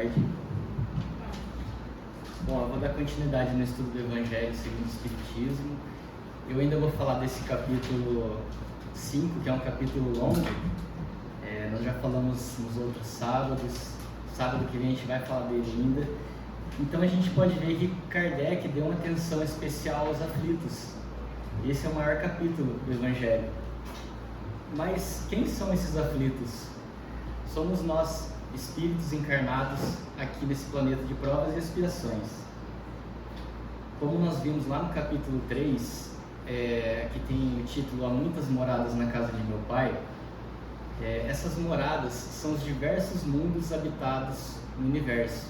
tarde. Bom, eu vou dar continuidade no estudo do Evangelho segundo o Espiritismo. Eu ainda vou falar desse capítulo 5, que é um capítulo longo. Nós já falamos nos outros sábados. Sábado que vem a gente vai falar dele ainda. Então a gente pode ver que Kardec deu uma atenção especial aos aflitos. Esse é o maior capítulo do Evangelho. Mas quem são esses aflitos? Somos nós, espíritos encarnados aqui nesse planeta de provas e expiações. Como nós vimos lá no capítulo 3, que tem o título Há Muitas Moradas na Casa de Meu Pai, essas moradas são os diversos mundos habitados no universo.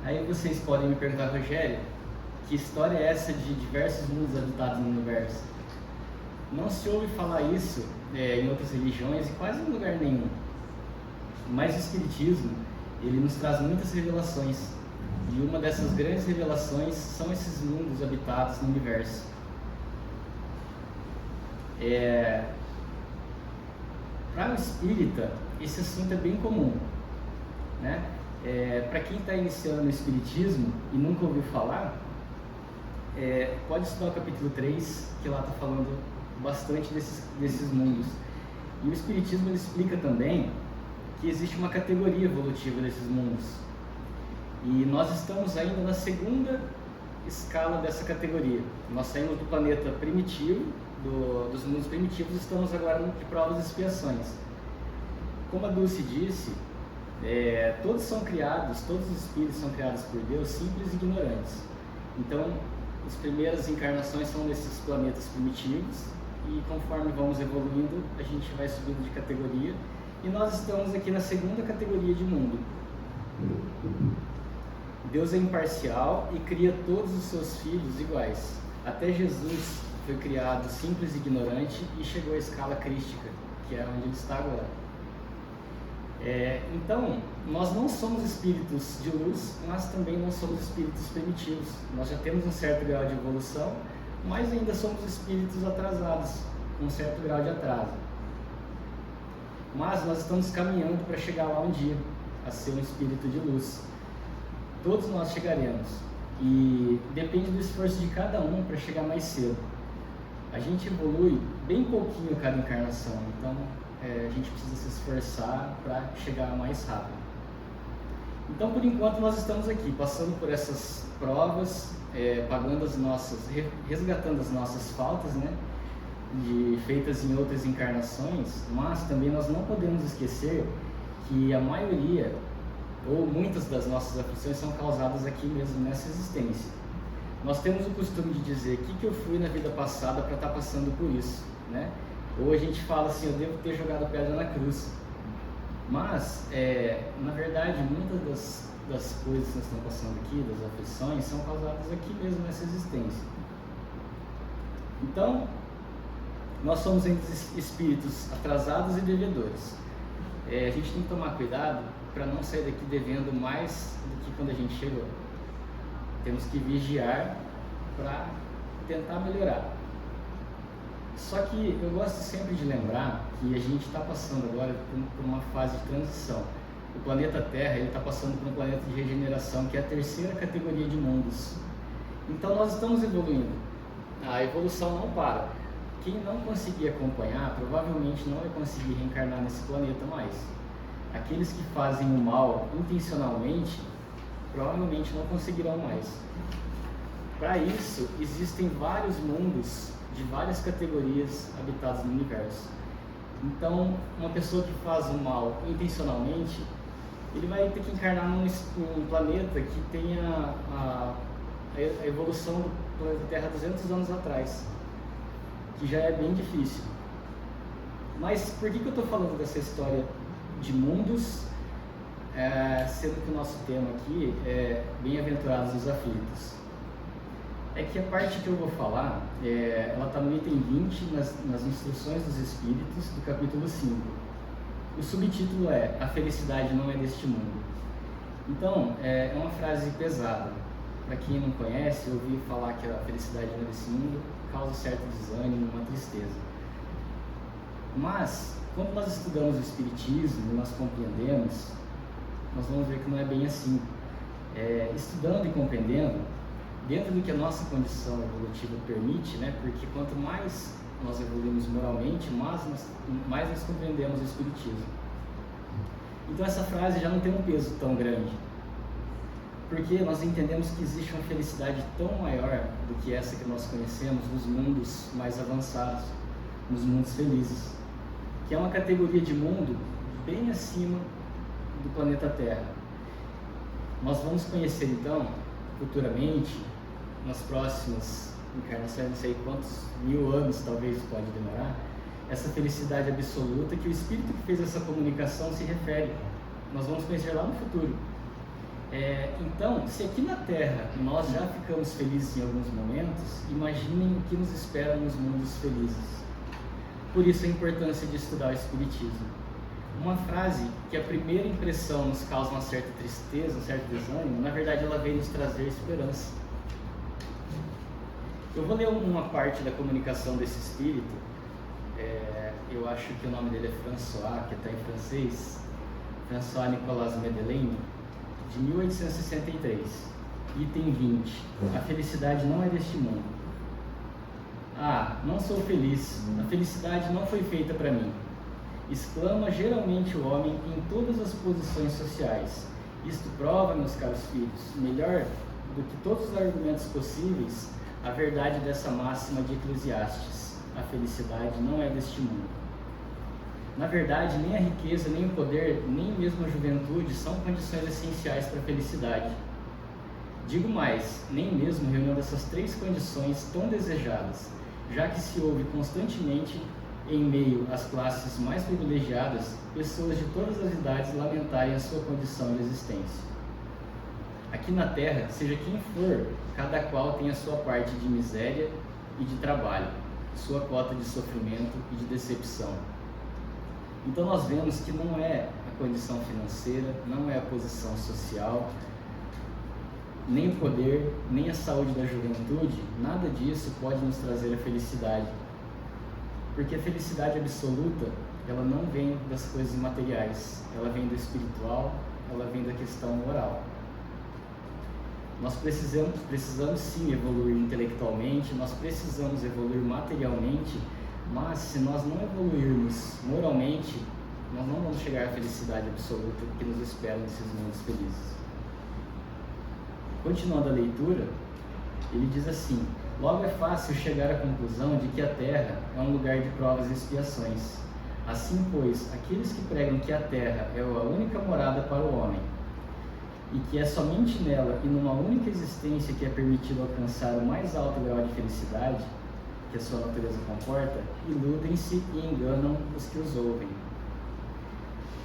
Aí vocês podem me perguntar, Rogério, que história é essa de diversos mundos habitados no universo? Não se ouve falar isso em outras religiões e quase em lugar nenhum. Mas o Espiritismo, ele nos traz muitas revelações. E uma dessas grandes revelações são esses mundos habitados no universo. Para o espírita, esse assunto é bem comum, né? Para quem está iniciando no Espiritismo e nunca ouviu falar, pode estudar o capítulo 3, que lá está falando bastante desses mundos. E o Espiritismo ele explica também que existe uma categoria evolutiva desses mundos. E nós estamos ainda na segunda escala dessa categoria. Nós saímos do planeta primitivo, dos mundos primitivos, estamos agora de provas e expiações. Como a Dulce disse, todos os espíritos são criados por Deus simples e ignorantes. Então, as primeiras encarnações são nesses planetas primitivos e conforme vamos evoluindo, a gente vai subindo de categoria e nós estamos aqui na segunda categoria de mundo. Deus é imparcial e cria todos os seus filhos iguais. Até Jesus foi criado simples e ignorante e chegou à escala crística, que é onde ele está agora. Então, nós não somos espíritos de luz, mas também não somos espíritos primitivos. Nós já temos um certo grau de evolução, mas ainda somos espíritos atrasados, com um certo grau de atraso. Mas nós estamos caminhando para chegar lá um dia, a ser um espírito de luz. Todos nós chegaremos, e depende do esforço de cada um para chegar mais cedo. A gente evolui bem pouquinho a cada encarnação, então a gente precisa se esforçar para chegar mais rápido. Então, por enquanto, nós estamos aqui, passando por essas provas, resgatando as nossas faltas, né, feitas em outras encarnações, mas também nós não podemos esquecer que a maioria, ou muitas das nossas aflições são causadas aqui mesmo, nessa existência. Nós temos o costume de dizer o que eu fui na vida passada para estar passando por isso, né? Ou a gente fala assim, eu devo ter jogado pedra na cruz. Mas, na verdade, muitas das coisas que nós estamos passando aqui, das aflições, são causadas aqui mesmo nessa existência. Então, nós somos espíritos atrasados e devedores. A gente tem que tomar cuidado para não sair daqui devendo mais do que quando a gente chegou. Temos que vigiar para tentar melhorar. Só que eu gosto sempre de lembrar que a gente está passando agora por uma fase de transição. O planeta Terra está passando por um planeta de regeneração, que é a terceira categoria de mundos. Então nós estamos evoluindo. A evolução não para. Quem não conseguir acompanhar, provavelmente não vai conseguir reencarnar nesse planeta mais. Aqueles que fazem o mal intencionalmente, provavelmente não conseguirão mais. Para isso, existem vários mundos de várias categorias habitadas no universo. Então, uma pessoa que faz o mal intencionalmente, ele vai ter que encarnar num planeta que tenha a evolução do planeta Terra 200 anos atrás, que já é bem difícil. Mas por que eu estou falando dessa história de mundos, sendo que o nosso tema aqui é Bem-aventurados os aflitos? É que a parte que eu vou falar, ela está no item 20, nas instruções dos Espíritos, do capítulo 5. O subtítulo é A Felicidade Não É Deste Mundo. Então, é uma frase pesada. Para quem não conhece, ouvir falar que a felicidade não é desse mundo causa certo desânimo, uma tristeza. Mas, quando nós estudamos o Espiritismo, nós compreendemos nós vamos ver que não é bem assim. Estudando e compreendendo, dentro do que a nossa condição evolutiva permite, né? Porque quanto mais nós evoluímos moralmente, mais nós compreendemos o Espiritismo. Então essa frase já não tem um peso tão grande, porque nós entendemos que existe uma felicidade tão maior do que essa que nós conhecemos nos mundos mais avançados, nos mundos felizes, que é uma categoria de mundo bem acima do planeta Terra. Nós vamos conhecer então, futuramente, nas próximas encarnações, não sei quantos mil anos talvez pode demorar, essa felicidade absoluta que o Espírito que fez essa comunicação se refere. Nós vamos conhecer lá no futuro. Então, se aqui na Terra nós já ficamos felizes em alguns momentos, imaginem o que nos espera nos mundos felizes. Por isso a importância de estudar o Espiritismo. Uma frase que a primeira impressão nos causa uma certa tristeza, um certo desânimo, na verdade ela vem nos trazer esperança. Eu vou ler uma parte da comunicação desse espírito, eu acho que o nome dele é François, que está em francês, François Nicolas Madeleine, de 1863, item 20. A felicidade não é deste mundo. Não sou feliz, a felicidade não foi feita para mim. Exclama geralmente o homem em todas as posições sociais. Isto prova, meus caros filhos, melhor do que todos os argumentos possíveis, a verdade dessa máxima de Eclesiastes: a felicidade não é deste mundo. Na verdade, nem a riqueza, nem o poder, nem mesmo a juventude são condições essenciais para a felicidade. Digo mais, nem mesmo reunião dessas três condições tão desejadas, já que se ouve constantemente, em meio às classes mais privilegiadas, pessoas de todas as idades lamentarem a sua condição de existência. Aqui na Terra, seja quem for, cada qual tem a sua parte de miséria e de trabalho, sua cota de sofrimento e de decepção. Então nós vemos que não é a condição financeira, não é a posição social, nem o poder, nem a saúde da juventude, nada disso pode nos trazer a felicidade. Porque a felicidade absoluta, ela não vem das coisas materiais, ela vem do espiritual, ela vem da questão moral. Nós precisamos sim evoluir intelectualmente, nós precisamos evoluir materialmente, mas se nós não evoluirmos moralmente, nós não vamos chegar à felicidade absoluta que nos espera nesses mundos felizes. Continuando a leitura, ele diz assim: logo é fácil chegar à conclusão de que a Terra é um lugar de provas e expiações. Assim, pois, aqueles que pregam que a Terra é a única morada para o homem, e que é somente nela e numa única existência que é permitido alcançar o mais alto grau de felicidade que a sua natureza comporta, iludem-se e enganam os que os ouvem.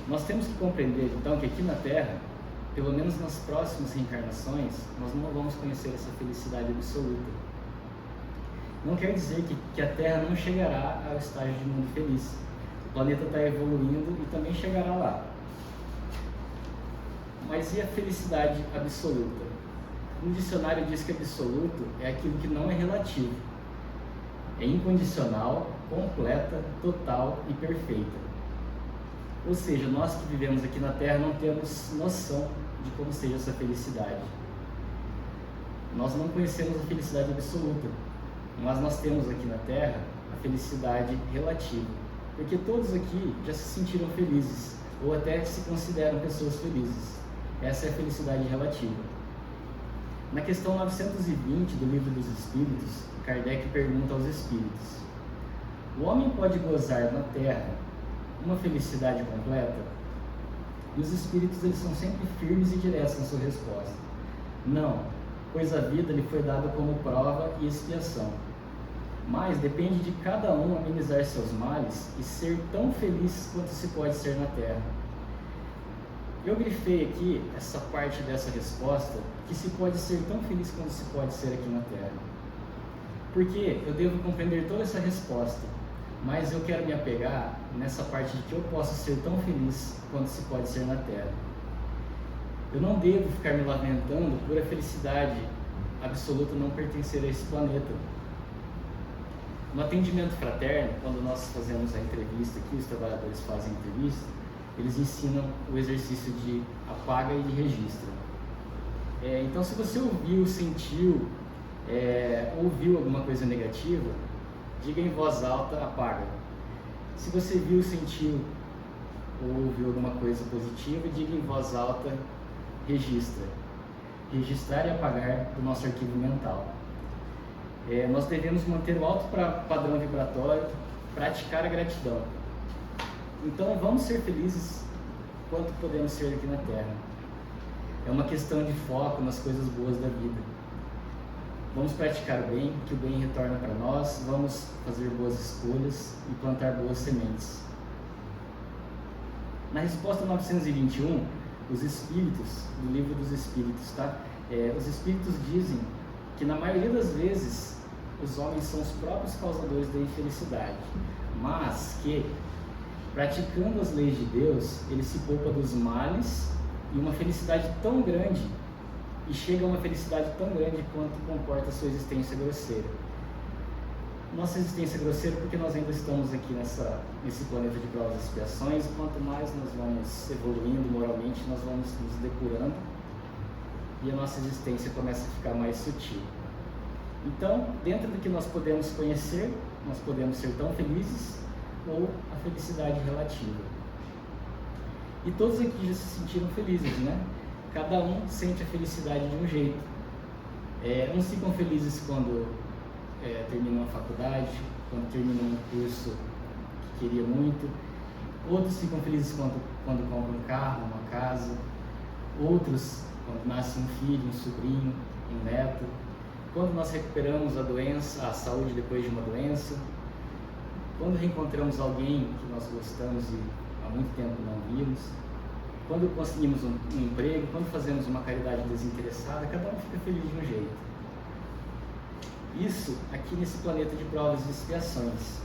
Nós temos que compreender, então, que aqui na Terra, pelo menos nas próximas reencarnações, nós não vamos conhecer essa felicidade absoluta. Não quer dizer que a Terra não chegará ao estágio de mundo feliz. O planeta está evoluindo e também chegará lá. Mas e a felicidade absoluta? No dicionário diz que absoluto é aquilo que não é relativo. É incondicional, completa, total e perfeita. Ou seja, nós que vivemos aqui na Terra não temos noção de como seja essa felicidade. Nós não conhecemos a felicidade absoluta, mas nós temos aqui na Terra a felicidade relativa, porque todos aqui já se sentiram felizes, ou até se consideram pessoas felizes. Essa é a felicidade relativa. Na questão 920 do Livro dos Espíritos, Kardec pergunta aos espíritos: o homem pode gozar na Terra uma felicidade completa? E os espíritos, eles são sempre firmes e diretos na sua resposta: não, pois a vida lhe foi dada como prova e expiação. Mas depende de cada um amenizar seus males e ser tão feliz quanto se pode ser na Terra. Eu grifei aqui essa parte dessa resposta, que se pode ser tão feliz quanto se pode ser aqui na Terra. Porque eu devo compreender toda essa resposta, mas eu quero me apegar nessa parte de que eu posso ser tão feliz quanto se pode ser na Terra. Eu não devo ficar me lamentando por a felicidade absoluta não pertencer a esse planeta. No atendimento fraterno, quando nós fazemos a entrevista aqui, os trabalhadores fazem a entrevista, eles ensinam o exercício de apaga e de registra. Então, se você ouviu, sentiu, ouviu alguma coisa negativa, diga em voz alta, apaga. Se você viu, sentiu ou ouviu alguma coisa positiva, diga em voz alta, registra. Registrar e apagar do nosso arquivo mental. Nós devemos manter o alto padrão vibratório, praticar a gratidão. Então, vamos ser felizes quanto podemos ser aqui na Terra. É uma questão de foco nas coisas boas da vida. Vamos praticar o bem, que o bem retorna para nós, vamos fazer boas escolhas e plantar boas sementes. Na resposta 921, os Espíritos, do Livro dos Espíritos, tá? Os Espíritos dizem que na maioria das vezes os homens são os próprios causadores da infelicidade, mas que, praticando as leis de Deus, ele se poupa dos males e uma felicidade tão grande, e chega a uma felicidade tão grande quanto comporta a sua existência grosseira. Nossa existência grosseira porque nós ainda estamos aqui nesse planeta de provas e expiações, e quanto mais nós vamos evoluindo moralmente, nós vamos nos depurando e a nossa existência começa a ficar mais sutil. Então, dentro do que nós podemos conhecer, nós podemos ser tão felizes ou a felicidade relativa. E todos aqui já se sentiram felizes, né? Cada um sente a felicidade de um jeito. Uns ficam felizes quando terminam a faculdade, quando terminam um curso que queria muito. Outros ficam felizes quando compram um carro, uma casa. Outros quando nasce um filho, um sobrinho, um neto. Quando nós recuperamos a saúde depois de uma doença. Quando reencontramos alguém que nós gostamos e há muito tempo não vimos. Quando conseguimos um emprego, quando fazemos uma caridade desinteressada, cada um fica feliz de um jeito. Isso aqui nesse planeta de provas e expiações.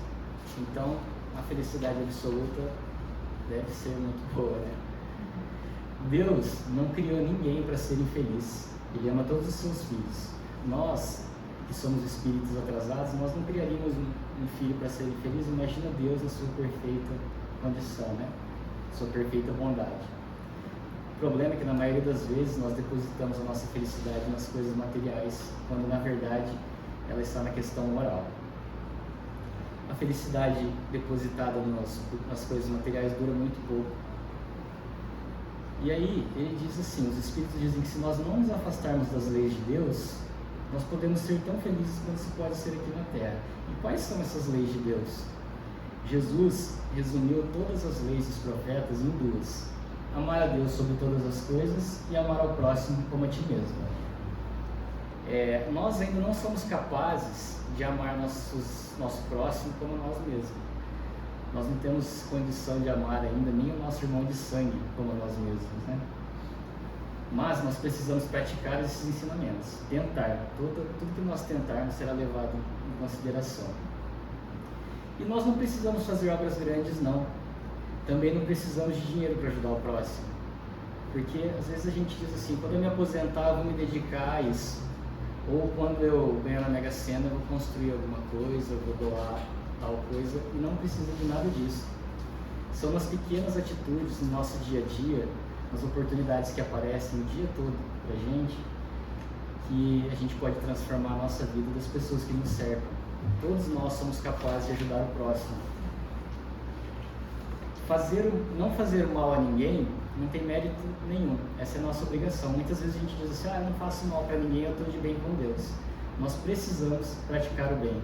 Então, a felicidade absoluta deve ser muito boa, né? Deus não criou ninguém para ser infeliz. Ele ama todos os seus filhos. Nós, que somos espíritos atrasados, nós não criaríamos um filho para ser infeliz. Imagina Deus na sua perfeita condição, né? Sua perfeita bondade. O problema é que na maioria das vezes nós depositamos a nossa felicidade nas coisas materiais, quando na verdade ela está na questão moral. A felicidade depositada nas coisas materiais dura muito pouco. E aí ele diz assim, os Espíritos dizem que se nós não nos afastarmos das leis de Deus, nós podemos ser tão felizes quanto se pode ser aqui na Terra. E quais são essas leis de Deus? Jesus resumiu todas as leis dos profetas em duas: amar a Deus sobre todas as coisas e amar ao próximo como a ti mesmo. Nós ainda não somos capazes de amar nosso próximo como nós mesmos. Nós não temos condição de amar ainda nem o nosso irmão de sangue como nós mesmos, né? Mas nós precisamos praticar esses ensinamentos, tentar. Tudo que nós tentarmos será levado em consideração. E nós não precisamos fazer obras grandes, não. Também não precisamos de dinheiro para ajudar o próximo. Porque às vezes a gente diz assim, quando eu me aposentar eu vou me dedicar a isso. Ou quando eu ganhar na Mega Sena eu vou construir alguma coisa, eu vou doar tal coisa, e não precisa de nada disso. São nas pequenas atitudes no nosso dia a dia, nas oportunidades que aparecem o dia todo pra gente, que a gente pode transformar a nossa vida das pessoas que nos cercam. Todos nós somos capazes de ajudar o próximo. Não fazer mal a ninguém não tem mérito nenhum. Essa é a nossa obrigação. Muitas vezes a gente diz assim, eu não faço mal para ninguém, eu estou de bem com Deus. Nós precisamos praticar o bem.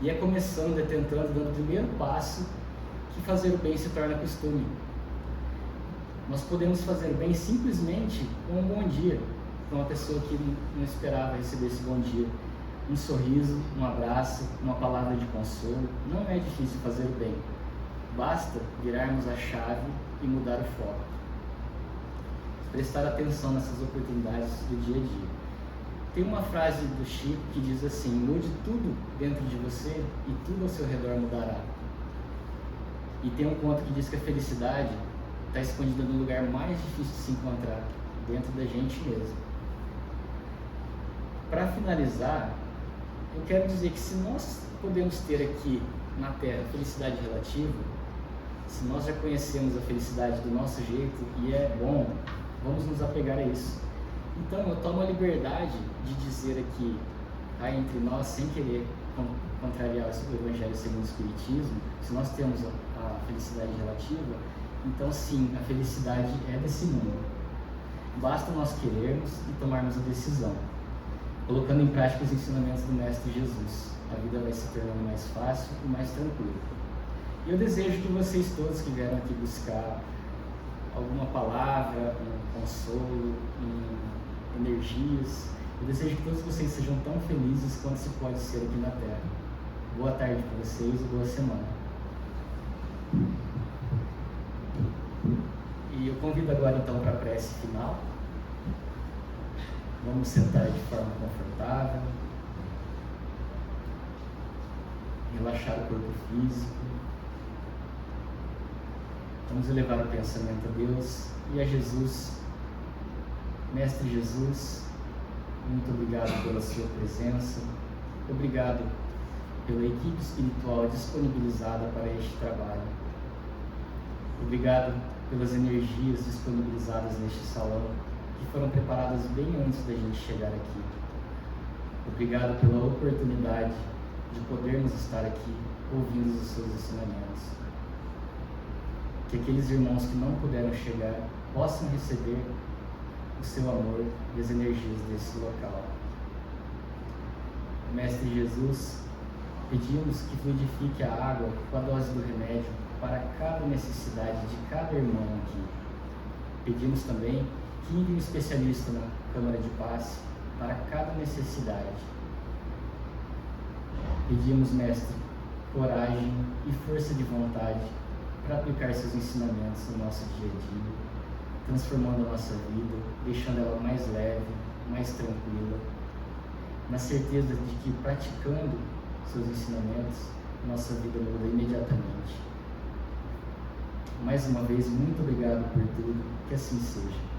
E é começando, tentando, dando o primeiro passo, que fazer o bem se torna costume. Nós podemos fazer o bem simplesmente com um bom dia, para uma pessoa que não esperava receber esse bom dia. Um sorriso, um abraço, uma palavra de consolo. Não é difícil fazer o bem. Basta virarmos a chave e mudar o foco. Prestar atenção nessas oportunidades do dia a dia. Tem uma frase do Chico que diz assim, mude tudo dentro de você e tudo ao seu redor mudará. E tem um conto que diz que a felicidade está escondida no lugar mais difícil de se encontrar, dentro da gente mesmo. Para finalizar, eu quero dizer que se nós podemos ter aqui na Terra felicidade relativa, Se nós já conhecemos a felicidade do nosso jeito e é bom, vamos nos apegar a isso. Então eu tomo a liberdade de dizer aqui, entre nós, sem querer contrariar o Evangelho segundo o Espiritismo, se nós temos a felicidade relativa, então sim, a felicidade é desse mundo. Basta nós querermos e tomarmos a decisão, colocando em prática os ensinamentos do Mestre Jesus. A vida vai se tornando mais fácil e mais tranquila. E eu desejo que vocês todos que vieram aqui buscar alguma palavra, um consolo, energias, eu desejo que todos vocês sejam tão felizes quanto se pode ser aqui na Terra. Boa tarde para vocês e boa semana. E eu convido agora então para a prece final. Vamos sentar de forma confortável, relaxar o corpo físico. Vamos elevar o pensamento a Deus e a Jesus. Mestre Jesus, muito obrigado pela sua presença, obrigado pela equipe espiritual disponibilizada para este trabalho. Obrigado pelas energias disponibilizadas neste salão, que foram preparadas bem antes da gente chegar aqui. Obrigado pela oportunidade de podermos estar aqui ouvindo os seus ensinamentos. Que aqueles irmãos que não puderam chegar possam receber o seu amor e as energias desse local. Mestre Jesus, pedimos que fluidifique a água com a dose do remédio para cada necessidade de cada irmão aqui. Pedimos também que envie um especialista na Câmara de Passe para cada necessidade. Pedimos, Mestre, coragem e força de vontade para aplicar seus ensinamentos no nosso dia a dia, transformando a nossa vida, deixando ela mais leve, mais tranquila, na certeza de que praticando seus ensinamentos, nossa vida muda imediatamente. Mais uma vez, muito obrigado por tudo, que assim seja.